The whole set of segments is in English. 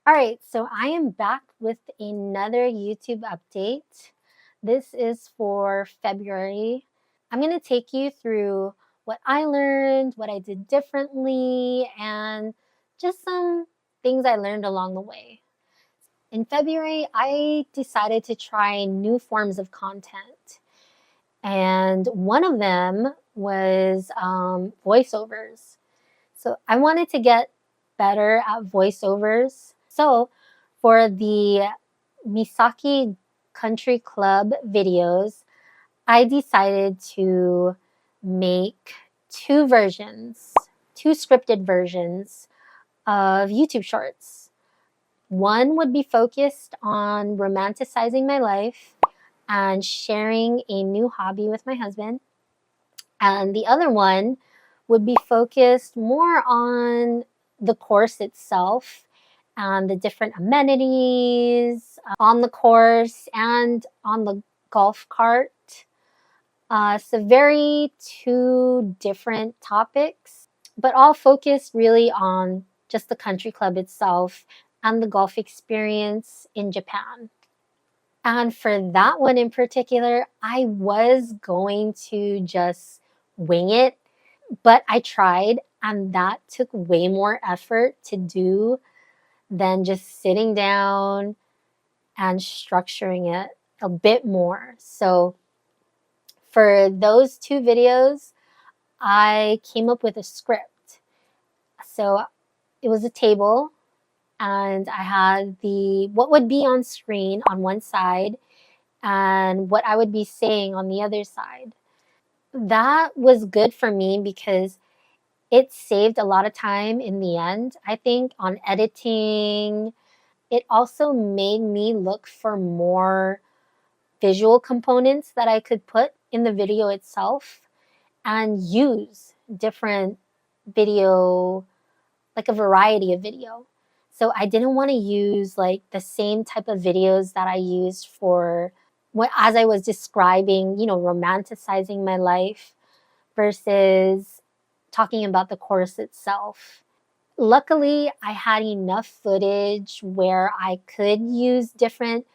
All right, so I am back with another YouTube update. This is for February. I'm going to take you through what I learned, what I did differently, and just some things I learned along the way. In February, I decided to try new forms of content, and one of them was voiceovers. So I wanted to get better at voiceovers. So for the Misaki Country Club videos, I decided to make two scripted versions of YouTube shorts. One would be focused on romanticizing my life and sharing a new hobby with my husband. And the other one would be focused more on the course itself and the different amenities on the course and on the golf cart. So very two different topics, but all focused really on just the country club itself and the golf experience in Japan. And for that one in particular, I was going to just wing it, but I tried, and that took way more effort to do than just sitting down and structuring it a bit more. So for those two videos, I came up with a script. So it was a table, and I had what would be on screen on one side and what I would be saying on the other side. That was good for me because it saved a lot of time in the end, I think, on editing. It also made me look for more visual components that I could put in the video itself and use different video, like a variety of video. So I didn't want to use like the same type of videos that I used for as I was describing, romanticizing my life versus talking about the course itself. Luckily, I had enough footage where I could use different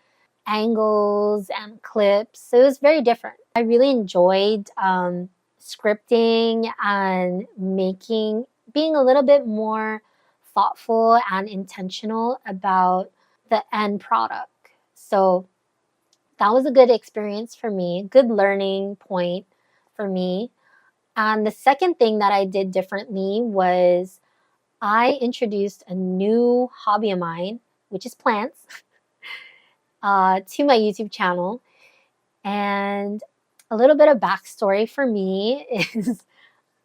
angles and clips. So it was very different. I really enjoyed scripting and being a little bit more thoughtful and intentional about the end product. So that was a good experience for me, good learning point for me. And the second thing that I did differently was I introduced a new hobby of mine, which is plants, to my YouTube channel. And a little bit of backstory for me is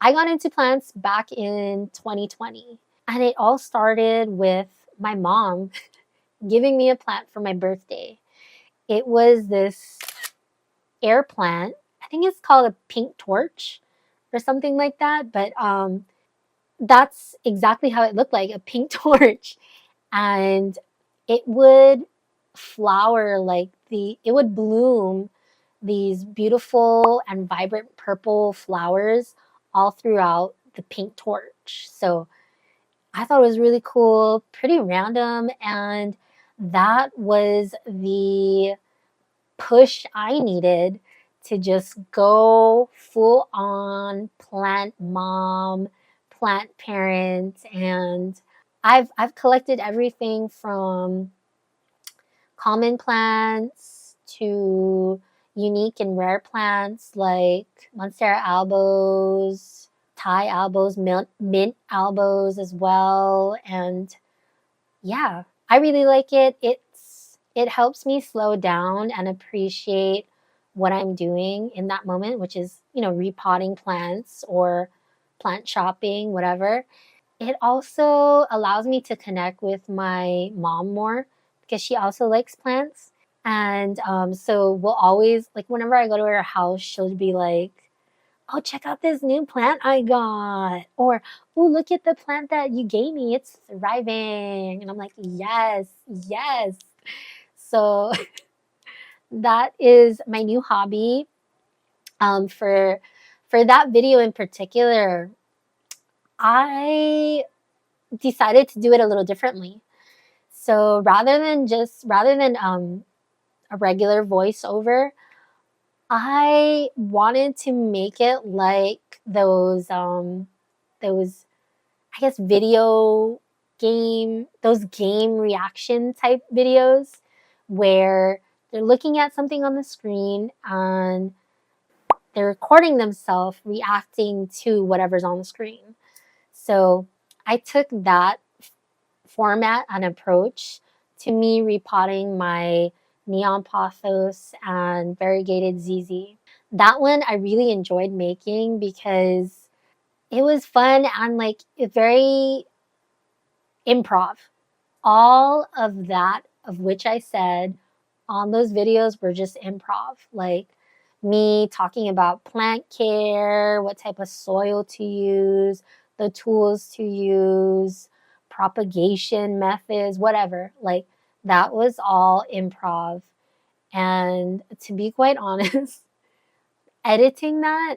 I got into plants back in 2020. And it all started with my mom giving me a plant for my birthday. It was this air plant. I think it's called a pink torch or something like that. But that's exactly how it looked like, a pink torch. And it would it would bloom these beautiful and vibrant purple flowers all throughout the pink torch. So I thought it was really cool, pretty random, and that was the push I needed to just go full on plant mom, plant parent. And I've collected everything from common plants to unique and rare plants like Monstera albos, Thai albos, mint albos as well. And yeah, I really like it. It helps me slow down and appreciate what I'm doing in that moment, which is, repotting plants or plant shopping, whatever. It also allows me to connect with my mom more because she also likes plants. And so we'll always, like, whenever I go to her house, she'll be like, oh, check out this new plant I got. Or, oh, look at the plant that you gave me. It's thriving. And I'm like, yes, yes. So that is my new hobby. For that video in particular, I decided to do it a little differently. So rather than a regular voiceover, I wanted to make it like those I guess those game reaction type videos where they're looking at something on the screen and they're recording themselves reacting to whatever's on the screen. So I took that format and approach to me repotting my Neon Pothos and Variegated ZZ. That one I really enjoyed making because it was fun and like very improv. All of that of which I said on those videos were just improv. Like me talking about plant care, what type of soil to use, the tools to use, propagation methods, whatever. Like that was all improv. And to be quite honest, editing that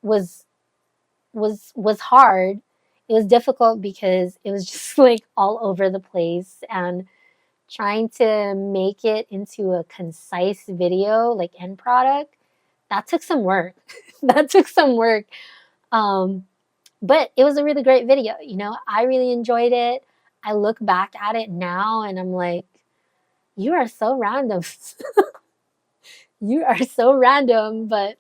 was was hard. It was difficult because it was just like all over the place and trying to make it into a concise video, like end product, that took some work. That took some work. Um, but it was a really great video. You know, I really enjoyed it. I look back at it now and I'm like, you are so random. You are so random, but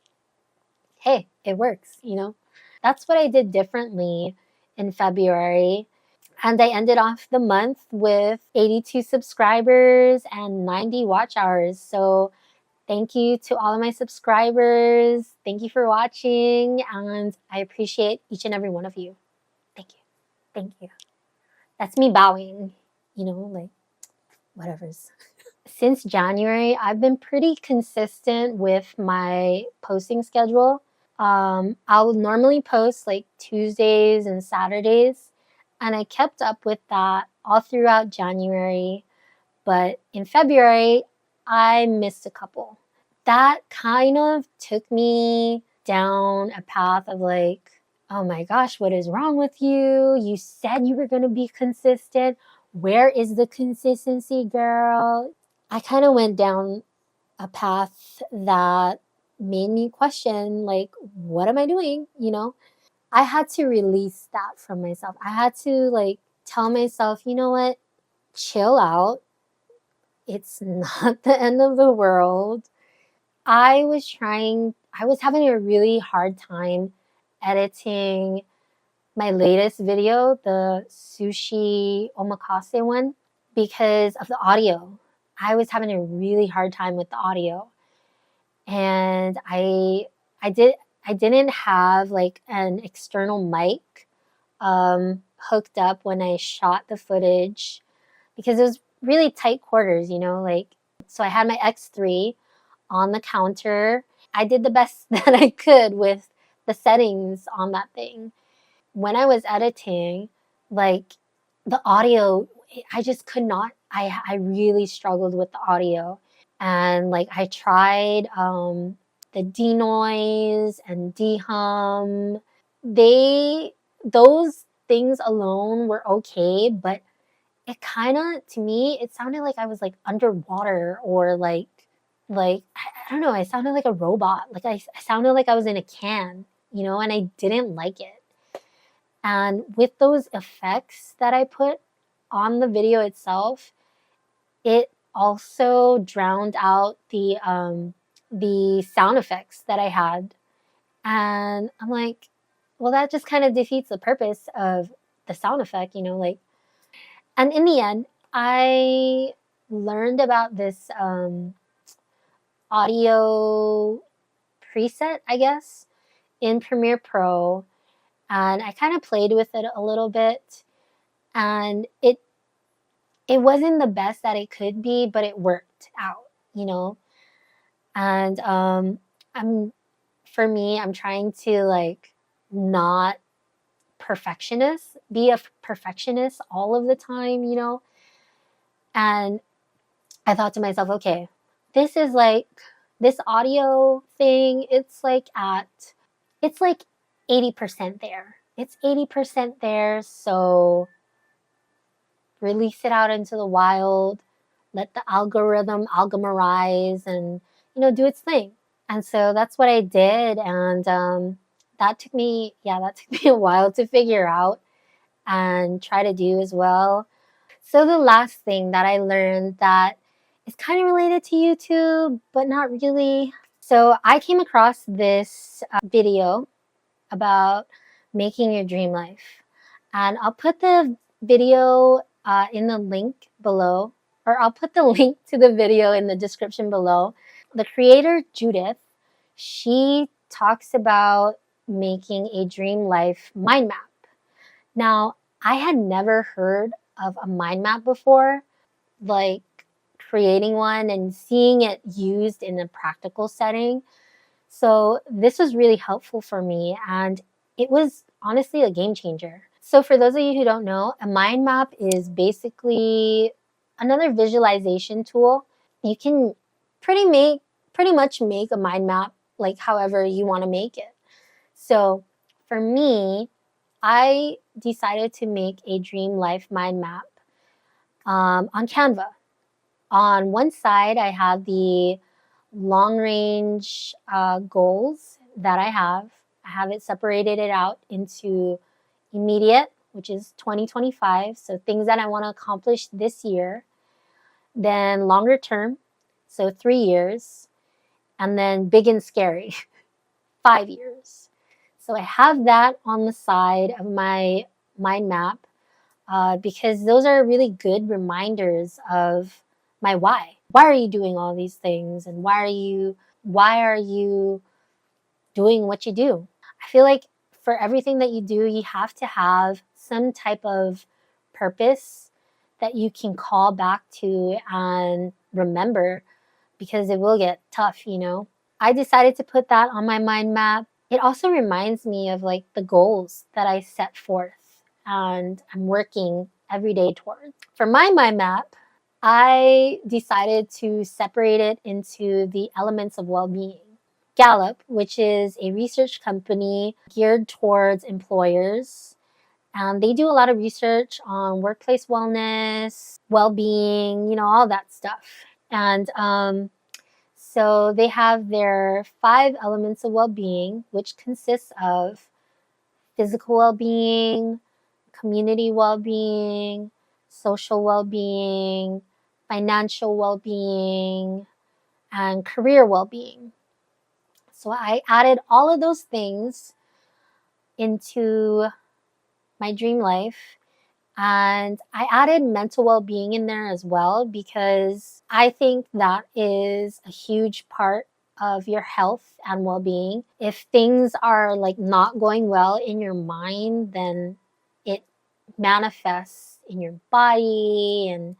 hey, it works, you know? That's what I did differently in February. And I ended off the month with 82 subscribers and 90 watch hours. So thank you to all of my subscribers. Thank you for watching. And I appreciate each and every one of you. Thank you. Thank you. That's me bowing, you know, like whatever's. Since January, I've been pretty consistent with my posting schedule. I'll normally post like Tuesdays and Saturdays, and I kept up with that all throughout January. But in February, I missed a couple. That kind of took me down a path of like, oh my gosh, what is wrong with you? You said you were going to be consistent. Where is the consistency, girl? I kind of went down a path that made me question, like, what am I doing? You know, I had to release that from myself. I had to like tell myself, you know what, chill out. It's not the end of the world. I was having a really hard time editing my latest video, the sushi omakase one, because of the audio. I was having a really hard time with the audio. And I didn't have like an external mic hooked up when I shot the footage because it was really tight quarters, you know, like so I had my X3 on the counter. I did the best that I could with the settings on that thing. When I was editing, like the audio, I just could not, I really struggled with the audio. And like I tried the denoise and dehum. Those things alone were okay, but it kind of to me it sounded like I was like underwater or like I don't know, I sounded like a robot. Like I sounded like I was in a can, you know, and I didn't like it. And with those effects that I put on the video itself, it also drowned out the sound effects that I had. And I'm like, well, that just kind of defeats the purpose of the sound effect, you know, like. And in the end, I learned about this audio preset, I guess, in Premiere Pro, and I kind of played with it a little bit, and it wasn't the best that it could be, but it worked out, you know. And I'm for me, I'm trying to like not be a perfectionist all of the time, you know? And I thought to myself, okay, this is like this audio thing, it's like 80% there. It's 80% there, so release it out into the wild, let the algorithm algorithmize and, you know, do its thing. And so that's what I did, and that took me a while to figure out and try to do as well. So the last thing that I learned that is kind of related to YouTube, but not really. So I came across this video about making your dream life. And I'll put the video in the link below, or I'll put the link to the video in the description below. The creator, Judith, she talks about making a dream life mind map. Now, I had never heard of a mind map before, like creating one and seeing it used in a practical setting. So this was really helpful for me, and it was honestly a game changer. So for those of you who don't know, a mind map is basically another visualization tool. You can pretty much make a mind map like however you want to make it. So for me, I decided to make a dream life mind map on Canva. On one side, I have the long range goals that I have. I have it separated it out into immediate, which is 2025, so things that I want to accomplish this year. Then longer term, so 3 years. And then big and scary, 5 years. So I have that on the side of my mind map because those are really good reminders of my why. Why are you doing all these things, and why are you doing what you do? I feel like for everything that you do, you have to have some type of purpose that you can call back to and remember, because it will get tough, you know. I decided to put that on my mind map. It also reminds me of like the goals that I set forth and I'm working every day towards. For my mind map, I decided to separate it into the elements of well-being. Gallup, which is a research company geared towards employers, and they do a lot of research on workplace wellness, well-being, you know, all that stuff. And so they have their 5 elements of well-being, which consists of physical well-being, community well-being, social well-being, financial well-being, and career well-being. So I added all of those things into my dream life, and I added mental well-being in there as well, because I think that is a huge part of your health and well-being. If things are like not going well in your mind, then it manifests in your body and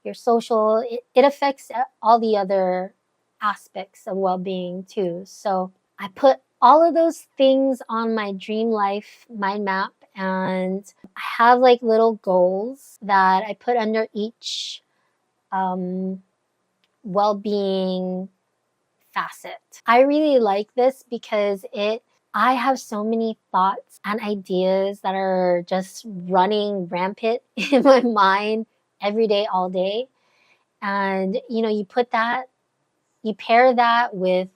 your social. It affects all the other aspects of well-being too. So I put all of those things on my dream life mind map, and I have like little goals that I put under each well-being facet. I really like this because I have so many thoughts and ideas that are just running rampant in my mind every day, all day. And you know, you pair that with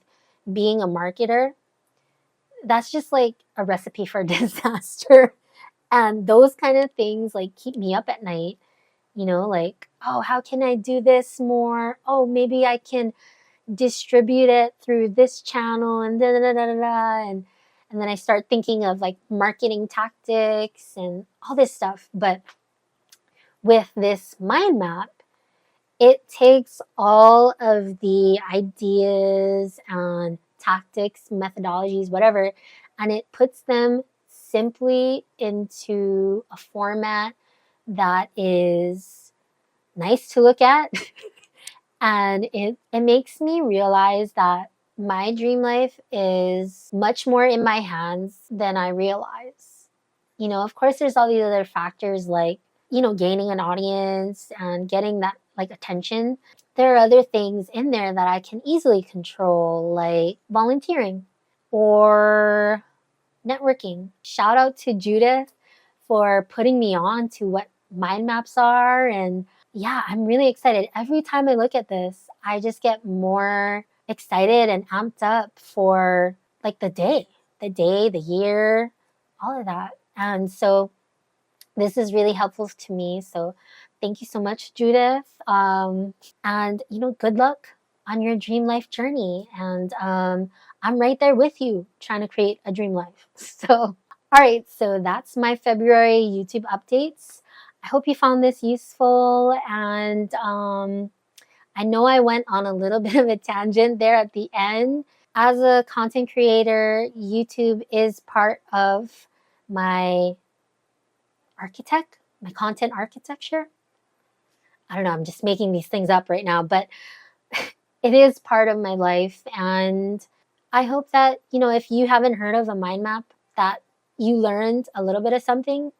being a marketer, that's just like a recipe for disaster. And those kind of things like keep me up at night, you know, like, oh, how can I do this more? Oh, maybe I can distribute it through this channel and da da da da da da. And then I start thinking of like marketing tactics and all this stuff. But with this mind map, it takes all of the ideas and tactics, methodologies, whatever, and it puts them simply into a format that is nice to look at. And it makes me realize that my dream life is much more in my hands than I realize. Of course, there's all these other factors like, gaining an audience and getting that like attention. There are other things in there that I can easily control, like volunteering or networking. Shout out to Judith for putting me on to what mind maps are. And yeah, I'm really excited. Every time I look at this, I just get more excited and amped up for like the year, all of that. And so this is really helpful to me. So thank you so much, Judith. And, good luck on your dream life journey. And I'm right there with you trying to create a dream life. So, all right. So that's my February YouTube updates. I hope you found this useful. And I know I went on a little bit of a tangent there at the end. As a content creator, YouTube is part of my my content architecture. I don't know, I'm just making these things up right now, but it is part of my life. And I hope that, if you haven't heard of a mind map, that you learned a little bit of something